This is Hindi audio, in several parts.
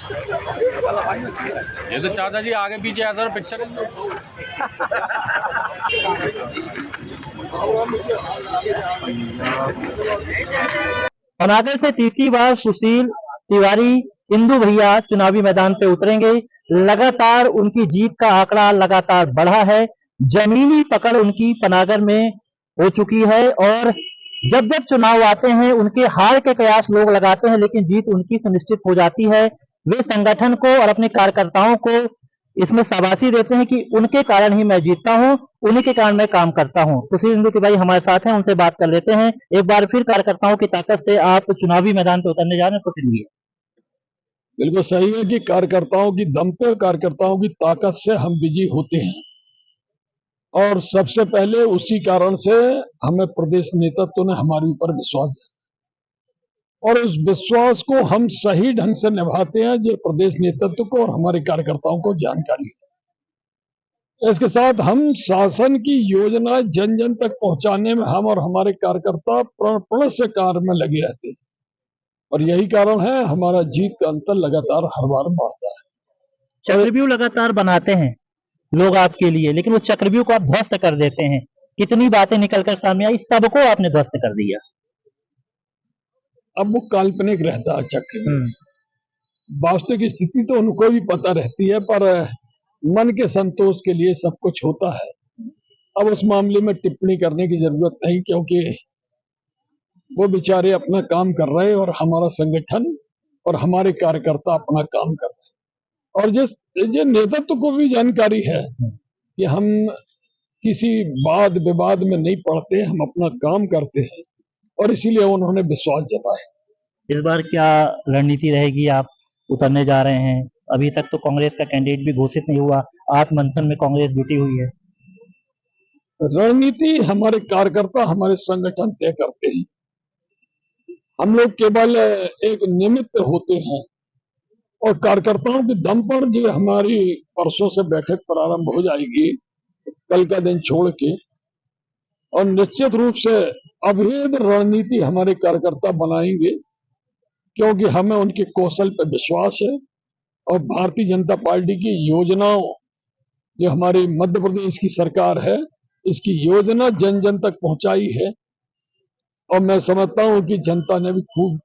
ये तो चाचा जी आगे पीछे ऐसा पिक्चर पनागर से तीसरी बार सुशील तिवारी इंदु भैया चुनावी मैदान पे उतरेंगे। लगातार उनकी जीत का आंकड़ा लगातार बढ़ा है। जमीनी पकड़ उनकी पनागर में हो चुकी है और जब जब चुनाव आते हैं उनके हार के कयास लोग लगाते हैं, लेकिन जीत उनकी सुनिश्चित हो जाती है। वे संगठन को और अपने कार्यकर्ताओं को इसमें शाबाशी देते हैं कि उनके कारण ही मैं जीतता हूं, उन्हीं के कारण मैं काम करता हूं। सुशील इंदु तिवारी हमारे साथ हैं, उनसे बात कर लेते हैं। एक बार फिर कार्यकर्ताओं की ताकत से आप चुनावी मैदान पे उतरने जा रहे हैं, सुशील भैया। बिल्कुल सही है कि कार्यकर्ताओं की दम पे, कार्यकर्ताओं की ताकत से हम विजयी होते हैं और सबसे पहले उसी कारण से हमें प्रदेश नेतृत्व ने हमारे ऊपर विश्वास दिया और उस विश्वास को हम सही ढंग से निभाते हैं। ये प्रदेश नेतृत्व को और हमारे कार्यकर्ताओं को जानकारी है। इसके साथ हम शासन की योजना जन जन तक पहुंचाने में हम और हमारे कार्यकर्ता प्रण से कार्य में लगे रहते हैं और यही कारण है हमारा जीत का अंतर लगातार हर बार बढ़ता है। चक्रव्यूह लगातार बनाते हैं लोग आपके लिए, लेकिन वो चक्रव्यूह को आप ध्वस्त कर देते हैं। कितनी बातें निकलकर सामने आई, सबको आपने ध्वस्त कर दिया। अब वो काल्पनिक रहता है चक्रव्यूह, वास्तविक स्थिति तो उनको भी पता रहती है, पर मन के संतोष के लिए सब कुछ होता है। अब उस मामले में टिप्पणी करने की जरूरत नहीं, क्योंकि वो बेचारे अपना काम कर रहे हैं और हमारा संगठन और हमारे कार्यकर्ता अपना काम कर रहे हैं। और जिस नेतृत्व को भी जानकारी है कि हम किसी वाद विवाद में नहीं पड़ते, हम अपना काम करते हैं और इसीलिए उन्होंने विश्वास जताया। इस बार क्या रणनीति रहेगी? आप उतरने जा रहे हैं, अभी तक तो कांग्रेस का कैंडिडेट भी घोषित नहीं हुआ, आत्ममंथन में कांग्रेस जुटी हुई है। रणनीति हमारे कार्यकर्ता, हमारे संगठन तय करते हैं। हम लोग केवल एक निमित्त होते हैं और कार्यकर्ताओं के दम पर जो हमारी परसों से बैठक प्रारंभ हो जाएगी, कल का दिन छोड़ के, और निश्चित रूप से अभेद रणनीति हमारे कार्यकर्ता बनाएंगे, क्योंकि हमें उनके कौशल पर विश्वास है और भारतीय जनता पार्टी की योजनाओं, जो हमारी मध्य प्रदेश की सरकार है, इसकी योजना जन जन तक पहुंचाई है और मैं समझता हूं कि जनता ने भी खूब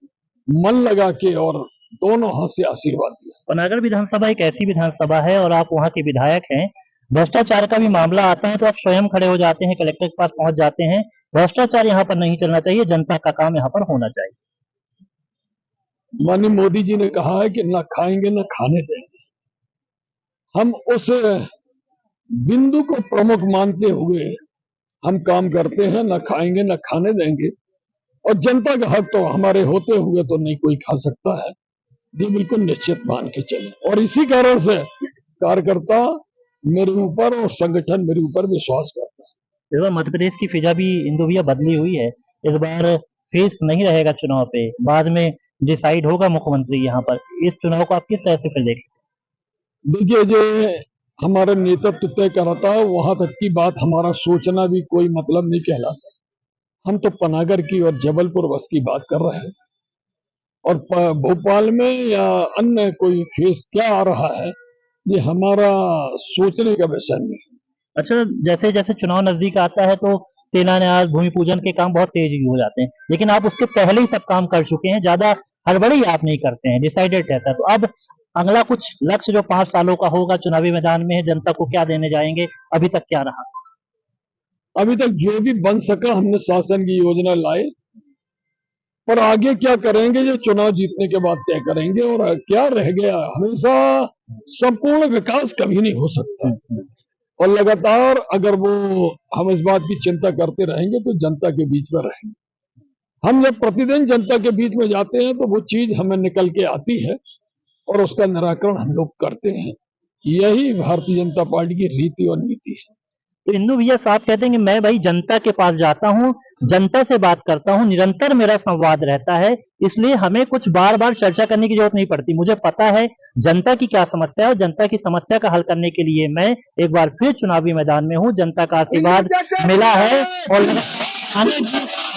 मन लगा के और दोनों हाथ से आशीर्वाद दिया। पनागर विधानसभा एक ऐसी विधानसभा है और आप वहां के विधायक हैं, भ्रष्टाचार का भी मामला आता है तो आप स्वयं खड़े हो जाते हैं, कलेक्टर के पास पहुंच जाते हैं। भ्रष्टाचार यहाँ पर नहीं चलना चाहिए, जनता का काम यहाँ पर होना चाहिए। माननीय मोदी जी ने कहा है कि न खाएंगे न खाने देंगे। हम उस बिंदु को प्रमुख मानते हुए हम काम करते हैं, न खाएंगे न खाने देंगे और जनता का हक तो हमारे होते हुए तो नहीं कोई खा सकता है, ये बिल्कुल निश्चित मान के चले। और इसी कारण से कार्यकर्ता मेरे ऊपर और संगठन मेरे ऊपर विश्वास करता है। इस बार मध्य प्रदेश की फिजा भी इंदु भैया बदली हुई है, इस बार फेस नहीं रहेगा चुनाव पे, बाद में डिसाइड होगा मुख्यमंत्री यहाँ पर। इस चुनाव को आप किस तरह से फिर देखते? देखिए, जो हमारा नेतृत्व तय कराता है, वहां तक की बात हमारा सोचना भी कोई मतलब नहीं कहलाता। हम तो पनागर की और जबलपुर बस की बात कर रहे हैं और भोपाल में या अन्य कोई फेस क्या आ रहा है, ये हमारा सोचने का विषय नहीं। अच्छा, जैसे जैसे चुनाव नजदीक आता है तो शिलान्यास, भूमि पूजन के काम बहुत तेजी हो जाते हैं, लेकिन आप उसके पहले ही सब काम कर चुके हैं, ज्यादा हड़बड़ी आप नहीं करते हैं, डिसाइडेड रहता है। तो अब अगला कुछ लक्ष्य जो 5 सालों का होगा चुनावी मैदान में है, जनता को क्या देने जाएंगे, अभी तक क्या रहा? अभी तक जो भी बन सका हमने शासन की योजना लाए, पर आगे क्या करेंगे ये चुनाव जीतने के बाद तय करेंगे। और क्या रह गया, हमेशा संपूर्ण विकास कभी नहीं हो सकता और लगातार अगर वो हम इस बात की चिंता करते रहेंगे तो जनता के बीच में रहेंगे। हम जब प्रतिदिन जनता के बीच में जाते हैं तो वो चीज हमें निकल के आती है और उसका निराकरण हम लोग करते हैं। यही भारतीय जनता पार्टी की रीति और नीति है। तो इंदु भैया साहब कहते हैं कि मैं भाई जनता के पास जाता हूँ, जनता से बात करता हूँ, निरंतर मेरा संवाद रहता है, इसलिए हमें कुछ बार बार चर्चा करने की जरूरत नहीं पड़ती। मुझे पता है जनता की क्या समस्या है और जनता की समस्या का हल करने के लिए मैं एक बार फिर चुनावी मैदान में हूँ। जनता का आशीर्वाद मिला है और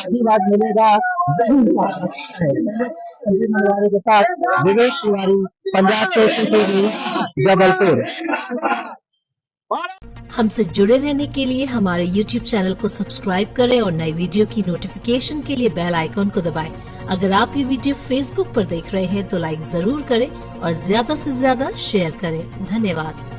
आशीर्वाद मिलेगा वही है। के साथ विवेक तिवारी, पंजाब से टीवी, जबलपुर। हमसे जुड़े रहने के लिए हमारे YouTube चैनल को सब्सक्राइब करें और नई वीडियो की नोटिफिकेशन के लिए बेल आइकॉन को दबाएं। अगर आप ये वीडियो Facebook पर देख रहे हैं तो लाइक जरूर करें और ज्यादा से ज्यादा शेयर करें। धन्यवाद।